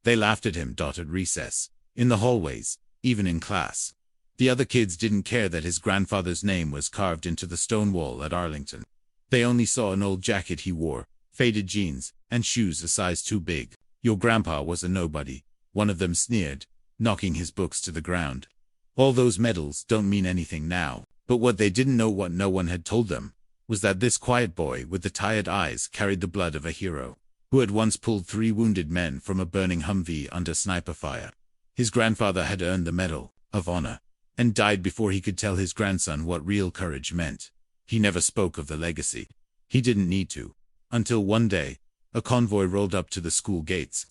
They laughed at him at recess, in the hallways, even in class. The other kids didn't care that his grandfather's name was carved into the stone wall at Arlington. They only saw an old jacket he wore, faded jeans, and shoes a size too big. "Your grandpa was a nobody," one of them sneered, knocking his books to the ground. All those medals don't mean anything now, but what they didn't know, what no one had told them, was that this quiet boy with the tired eyes carried the blood of a hero, who had once pulled 3 wounded men from a burning Humvee under sniper fire. His grandfather had earned the Medal of Honor, and died before he could tell his grandson what real courage meant. He never spoke of the legacy. He didn't need to. Until one day, a convoy rolled up to the school gates,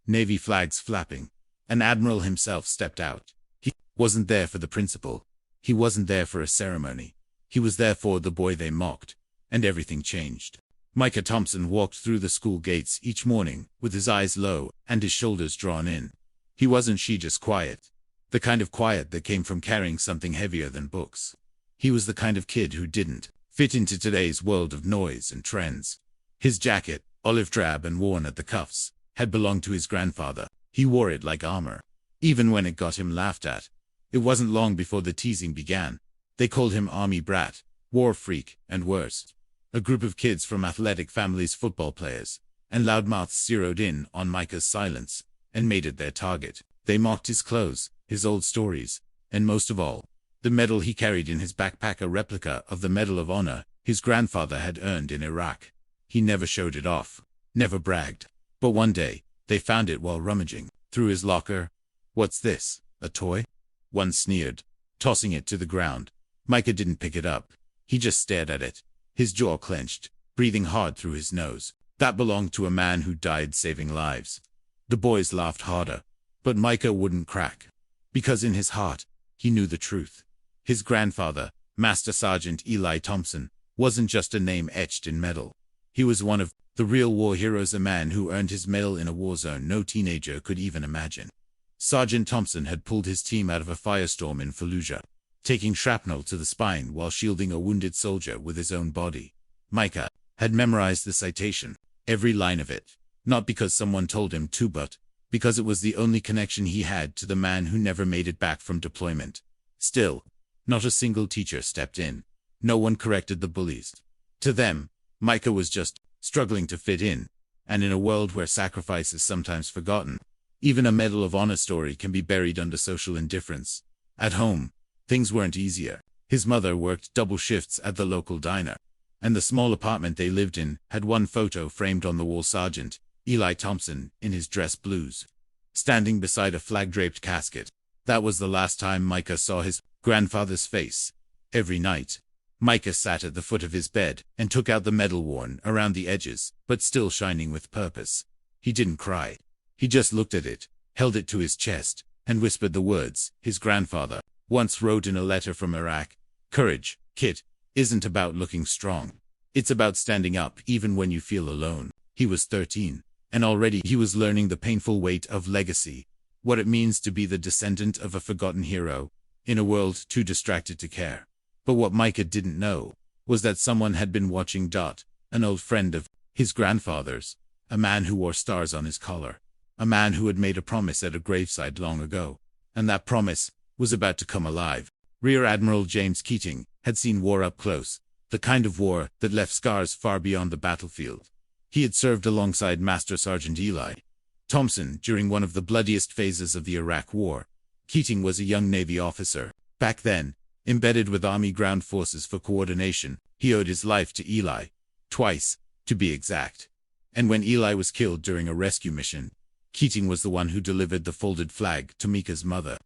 Navy flags flapping. An admiral himself stepped out. He wasn't there for the principal. He wasn't there for a ceremony. He was there for the boy they mocked, and everything changed. Micah Thompson walked through the school gates each morning with his eyes low and his shoulders drawn in. He wasn't just quiet. The kind of quiet that came from carrying something heavier than books. He was the kind of kid who didn't fit into today's world of noise and trends. His jacket, olive drab and worn at the cuffs, had belonged to his grandfather. He wore it like armor, even when it got him laughed at. It wasn't long before the teasing began. They called him Army Brat, War Freak, and worse. A group of kids from athletic families, football players, and loudmouths zeroed in on Micah's silence and made it their target. They mocked his clothes, his old stories, and most of all, the medal he carried in his backpack, a replica of the Medal of Honor his grandfather had earned in Iraq. He never showed it off, never bragged. But one day, they found it while rummaging through his locker. "What's this, a toy?" one sneered, tossing it to the ground. Micah didn't pick it up. He just stared at it, his jaw clenched, breathing hard through his nose. That belonged to a man who died saving lives. The boys laughed harder, but Micah wouldn't crack. Because in his heart, he knew the truth. His grandfather, Master Sergeant Eli Thompson, wasn't just a name etched in metal. He was one of the real war heroes, a man who earned his medal in a war zone no teenager could even imagine. Sergeant Thompson had pulled his team out of a firestorm in Fallujah, taking shrapnel to the spine while shielding a wounded soldier with his own body. Micah had memorized the citation, every line of it, not because someone told him to, but because it was the only connection he had to the man who never made it back from deployment. Still, not a single teacher stepped in. No one corrected the bullies. To them, Micah was just struggling to fit in, and in a world where sacrifice is sometimes forgotten, even a Medal of Honor story can be buried under social indifference. At home, things weren't easier. His mother worked double shifts at the local diner, and the small apartment they lived in had one photo framed on the wall: Sergeant Eli Thompson in his dress blues, standing beside a flag-draped casket. That was the last time Micah saw his grandfather's face. Every night, Micah sat at the foot of his bed and took out the medal, worn around the edges, but still shining with purpose. He didn't cry. He just looked at it, held it to his chest, and whispered the words his grandfather once wrote in a letter from Iraq: "Courage, kid, isn't about looking strong. It's about standing up even when you feel alone." He was 13, and already he was learning the painful weight of legacy, what it means to be the descendant of a forgotten hero, in a world too distracted to care. But what Micah didn't know was that someone had been watching. An old friend of his grandfather's, a man who wore stars on his collar, a man who had made a promise at a graveside long ago, and that promise was about to come alive. Rear Admiral James Keating had seen war up close, the kind of war that left scars far beyond the battlefield. He had served alongside Master Sergeant Eli Thompson during one of the bloodiest phases of the Iraq War. Keating was a young Navy officer. Back then, embedded with Army ground forces for coordination, he owed his life to Eli. Twice, to be exact. And when Eli was killed during a rescue mission, Keating was the one who delivered the folded flag to Micah's mother.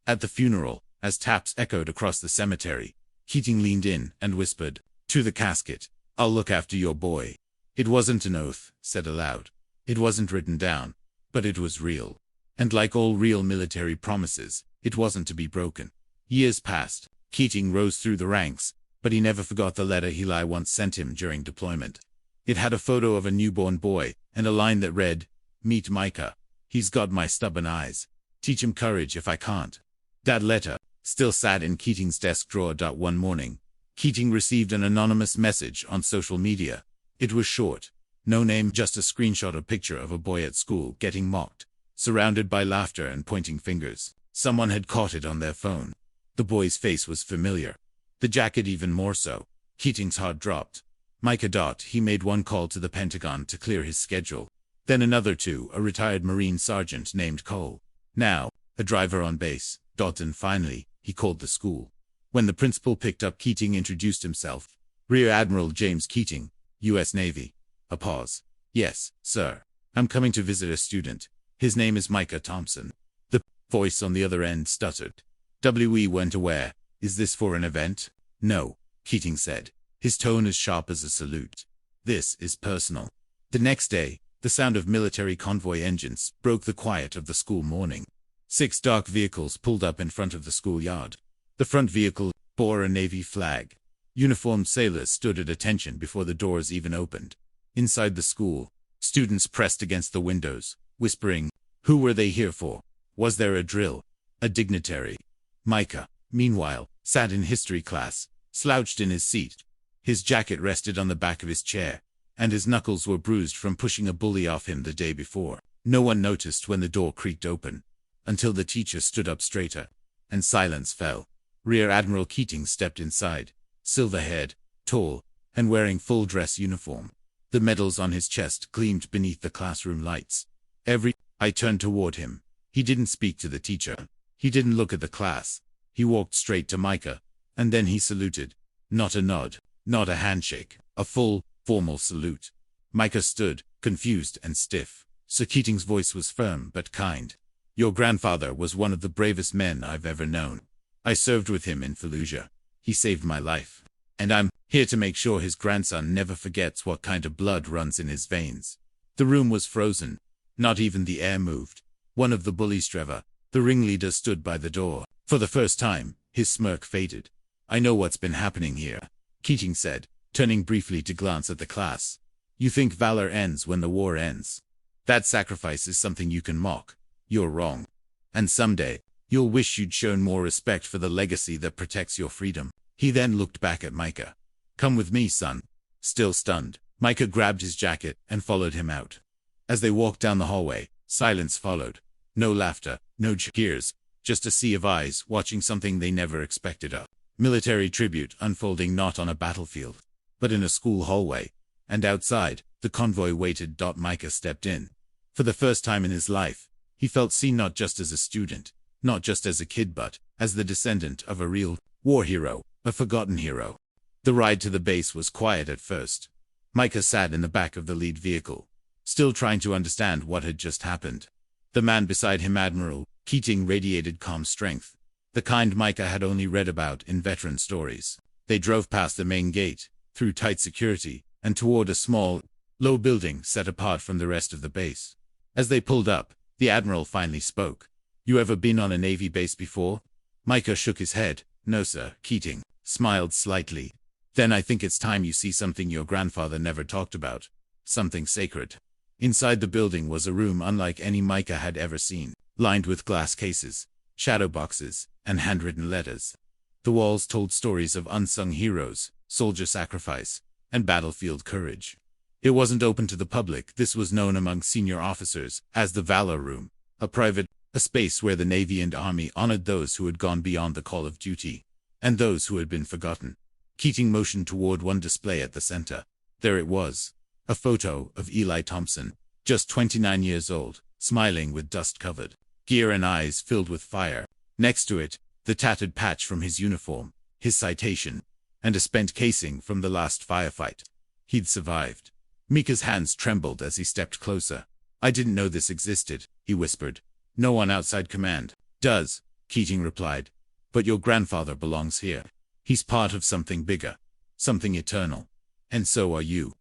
At the funeral, as taps echoed across the cemetery, Keating leaned in and whispered to the casket, "I'll look after your boy." It wasn't an oath said aloud. It wasn't written down, but it was real. And like all real military promises, it wasn't to be broken. Years passed. Keating rose through the ranks, but he never forgot the letter Eli once sent him during deployment. It had a photo of a newborn boy, and a line that read, "Meet Micah. He's got my stubborn eyes. Teach him courage if I can't." That letter still sat in Keating's desk drawer. One morning, Keating received an anonymous message on social media. It was short. No name, just a screenshot, a picture of a boy at school getting mocked. surrounded by laughter and pointing fingers. Someone had caught it on their phone. The boy's face was familiar. The jacket even more so. Keating's heart dropped. Micah. He made one call to the Pentagon to clear his schedule. Then another to a retired Marine sergeant named Cole. Now, a driver on base. And finally, he called the school. When the principal picked up, Keating introduced himself. Rear Admiral James Keating, U.S. Navy. A pause. Yes, sir. I'm coming to visit a student. His name is Micah Thompson. The voice on the other end stuttered. We weren't aware. Is this for an event? No, Keating said, his tone as sharp as a salute. This is personal. The next day, the sound of military convoy engines broke the quiet of the school morning. 6 dark vehicles pulled up in front of the schoolyard. The front vehicle bore a Navy flag. Uniformed sailors stood at attention before the doors even opened. Inside the school, students pressed against the windows, whispering, who were they here for? Was there a drill? A dignitary? Micah, meanwhile, sat in history class, slouched in his seat. His jacket rested on the back of his chair, and his knuckles were bruised from pushing a bully off him the day before. No one noticed when the door creaked open, until the teacher stood up straighter, and silence fell. Rear Admiral Keating stepped inside, silver-haired, tall, and wearing full dress uniform. The medals on his chest gleamed beneath the classroom lights. I turned toward him. He didn't speak to the teacher. He didn't look at the class. He walked straight to Micah, and then he saluted. Not a nod, not a handshake, a full, formal salute. Micah stood, confused and stiff. Sir Keating's voice was firm but kind. Your grandfather was one of the bravest men I've ever known. I served with him in Fallujah. He saved my life. And I'm here to make sure his grandson never forgets what kind of blood runs in his veins. The room was frozen. Not even the air moved. One of the bullies, Trevor, the ringleader, stood by the door. For the first time, his smirk faded. I know what's been happening here, Keating said, turning briefly to glance at the class. You think valor ends when the war ends. That sacrifice is something you can mock. You're wrong. And someday, you'll wish you'd shown more respect for the legacy that protects your freedom. He then looked back at Micah. Come with me, son. Still stunned, Micah grabbed his jacket and followed him out. As they walked down the hallway, silence followed. No laughter, no cheers, just a sea of eyes watching something they never expected. A military tribute unfolding not on a battlefield, but in a school hallway. And outside, the convoy waited. Micah stepped in. For the first time in his life, he felt seen, not just as a student, not just as a kid, but as the descendant of a real war hero, a forgotten hero. The ride to the base was quiet at first. Micah sat in the back of the lead vehicle, still trying to understand what had just happened. The man beside him, Admiral Keating, radiated calm strength, the kind Micah had only read about in veteran stories. They drove past the main gate, through tight security, and toward a small, low building set apart from the rest of the base. As they pulled up, the Admiral finally spoke. You ever been on a Navy base before? Micah shook his head. No, sir. Keating smiled slightly. Then I think it's time you see something your grandfather never talked about. Something sacred. Inside the building was a room unlike any Micah had ever seen, lined with glass cases, shadow boxes, and handwritten letters. The walls told stories of unsung heroes, soldier sacrifice, and battlefield courage. It wasn't open to the public. This was known among senior officers as the Valor Room, a space where the Navy and Army honored those who had gone beyond the call of duty, and those who had been forgotten. Keating motioned toward one display at the center. There it was, a photo of Eli Thompson, just 29 years old, smiling with dust-covered gear and eyes filled with fire. Next to it, the tattered patch from his uniform, his citation, and a spent casing from the last firefight. He'd survived. Micah's hands trembled as he stepped closer. I didn't know this existed, he whispered. No one outside command does, Keating replied. But your grandfather belongs here. He's part of something bigger, something eternal. And so are you.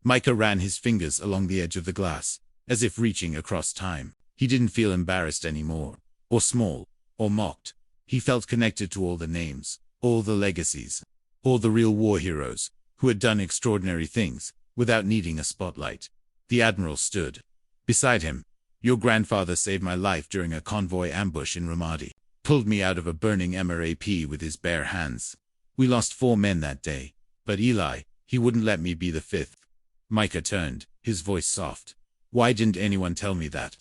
Micah ran his fingers along the edge of the glass, as if reaching across time. He didn't feel embarrassed anymore, or small, or mocked. He felt connected to all the names, all the legacies, all the real war heroes, who had done extraordinary things, without needing a spotlight. The Admiral stood beside him. Your grandfather saved my life during a convoy ambush in Ramadi, pulled me out of a burning MRAP with his bare hands. We lost 4 men that day, but Eli, he wouldn't let me be the 5th. Micah turned, his voice soft. Why didn't anyone tell me that?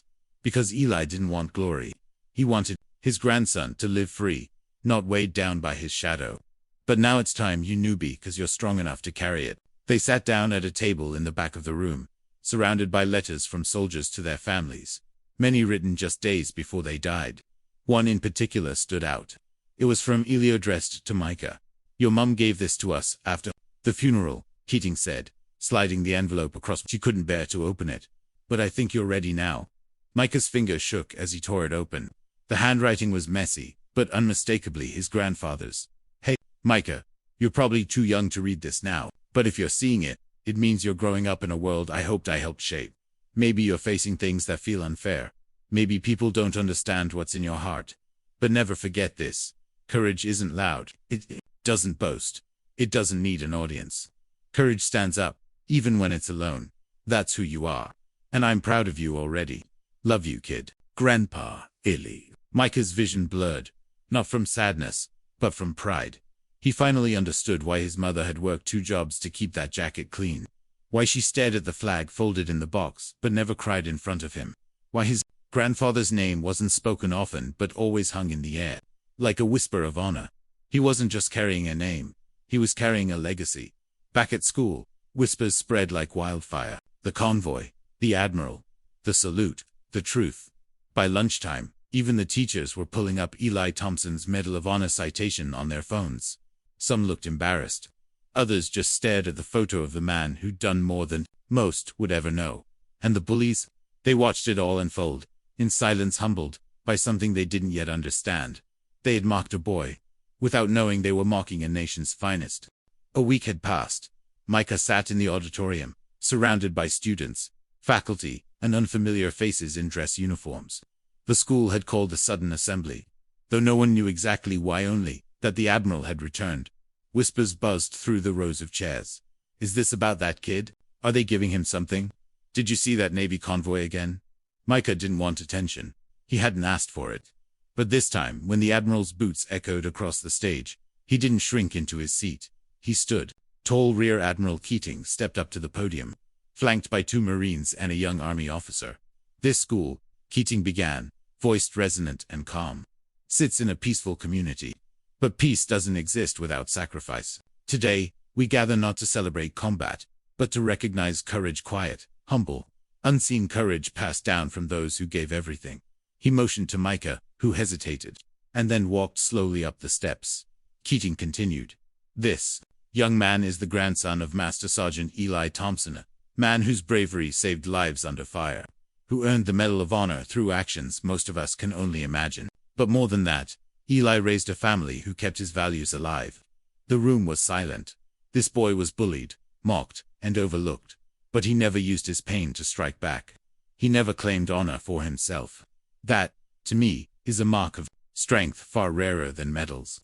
Because Eli didn't want glory. He wanted his grandson to live free, not weighed down by his shadow. But now it's time, you newbie, 'cause you're strong enough to carry it. They sat down at a table in the back of the room, surrounded by letters from soldiers to their families, many written just days before they died. One in particular stood out. It was from Eli addressed to Micah. "Your mum gave this to us after the funeral," Keating said, sliding the envelope across. "She couldn't bear to open it. But I think you're ready now." Micah's fingers shook as he tore it open. The handwriting was messy, but unmistakably his grandfather's. "Hey, Micah, you're probably too young to read this now, but if you're seeing it, it means you're growing up in a world I hoped I helped shape. Maybe you're facing things that feel unfair. Maybe people don't understand what's in your heart. But never forget this. Courage isn't loud. It doesn't boast. It doesn't need an audience. Courage stands up, even when it's alone. That's who you are. And I'm proud of you already. Love you, kid." "Grandpa, Eli." Micah's vision blurred, not from sadness, but from pride. He finally understood why his mother had worked 2 jobs to keep that jacket clean. Why she stared at the flag folded in the box, but never cried in front of him. Why his grandfather's name wasn't spoken often, but always hung in the air, like a whisper of honor. He wasn't just carrying a name. He was carrying a legacy. Back at school, whispers spread like wildfire. The convoy, the Admiral, the salute, the truth. By lunchtime, even the teachers were pulling up Eli Thompson's Medal of Honor citation on their phones. Some looked embarrassed. Others just stared at the photo of the man who'd done more than most would ever know. And the bullies? They watched it all unfold, in silence, humbled by something they didn't yet understand. They had mocked a boy, without knowing they were mocking a nation's finest. A week had passed. Micah sat in the auditorium, surrounded by students, faculty, and unfamiliar faces in dress uniforms. The school had called a sudden assembly, though no one knew exactly why, only that the Admiral had returned. Whispers buzzed through the rows of chairs. "Is this about that kid? Are they giving him something? Did you see that Navy convoy again?" Micah didn't want attention. He hadn't asked for it. But this time, when the Admiral's boots echoed across the stage, he didn't shrink into his seat. He stood. Tall Rear Admiral Keating stepped up to the podium, flanked by 2 Marines and a young Army officer. "This school," Keating began, voiced resonant and calm, "sits in a peaceful community. But peace doesn't exist without sacrifice. Today, we gather not to celebrate combat, but to recognize courage, quiet, humble, unseen courage passed down from those who gave everything." He motioned to Micah, who hesitated, and then walked slowly up the steps. Keating continued. "This young man is the grandson of Master Sergeant Eli Thompson, a man whose bravery saved lives under fire, who earned the Medal of Honor through actions most of us can only imagine. But more than that, Eli raised a family who kept his values alive." The room was silent. This boy was bullied, mocked, and overlooked, but he never used his pain to strike back. He never claimed honor for himself. That, to me, is a mark of strength far rarer than medals.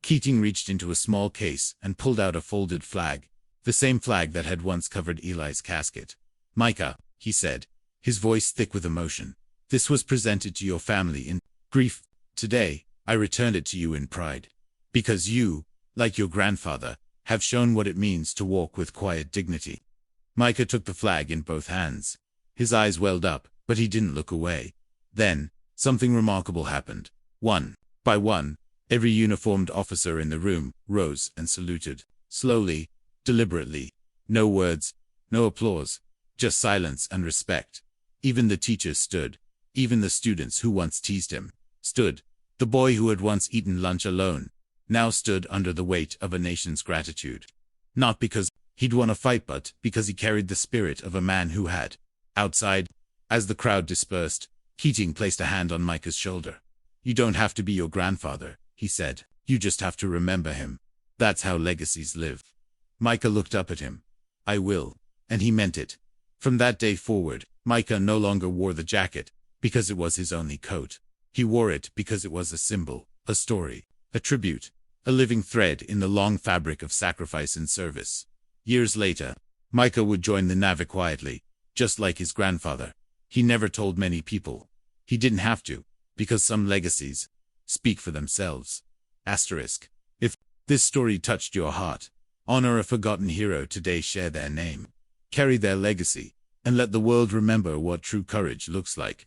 Keating reached into a small case and pulled out a folded flag, the same flag that had once covered Eli's casket. "Micah," he said, his voice thick with emotion, "this was presented to your family in grief. Today, I returned it to you in pride. Because you, like your grandfather, have shown what it means to walk with quiet dignity." Micah took the flag in both hands. His eyes welled up, but he didn't look away. Then, something remarkable happened. One by one, every uniformed officer in the room rose and saluted. Slowly, deliberately. No words, no applause, just silence and respect. Even the teachers stood. Even the students who once teased him stood. The boy who had once eaten lunch alone now stood under the weight of a nation's gratitude. Not because he'd won a fight, but because he carried the spirit of a man who had. Outside, as the crowd dispersed, Keating placed a hand on Micah's shoulder. "You don't have to be your grandfather," he said. "You just have to remember him. That's how legacies live." Micah looked up at him. "I will." And he meant it. From that day forward, Micah no longer wore the jacket because it was his only coat. He wore it because it was a symbol, a story, a tribute, a living thread in the long fabric of sacrifice and service. Years later, Micah would join the Navy quietly, just like his grandfather. He never told many people. He didn't have to, because some legacies speak for themselves. Asterisk. If this story touched your heart, honor a forgotten hero today, share their name, carry their legacy, and let the world remember what true courage looks like.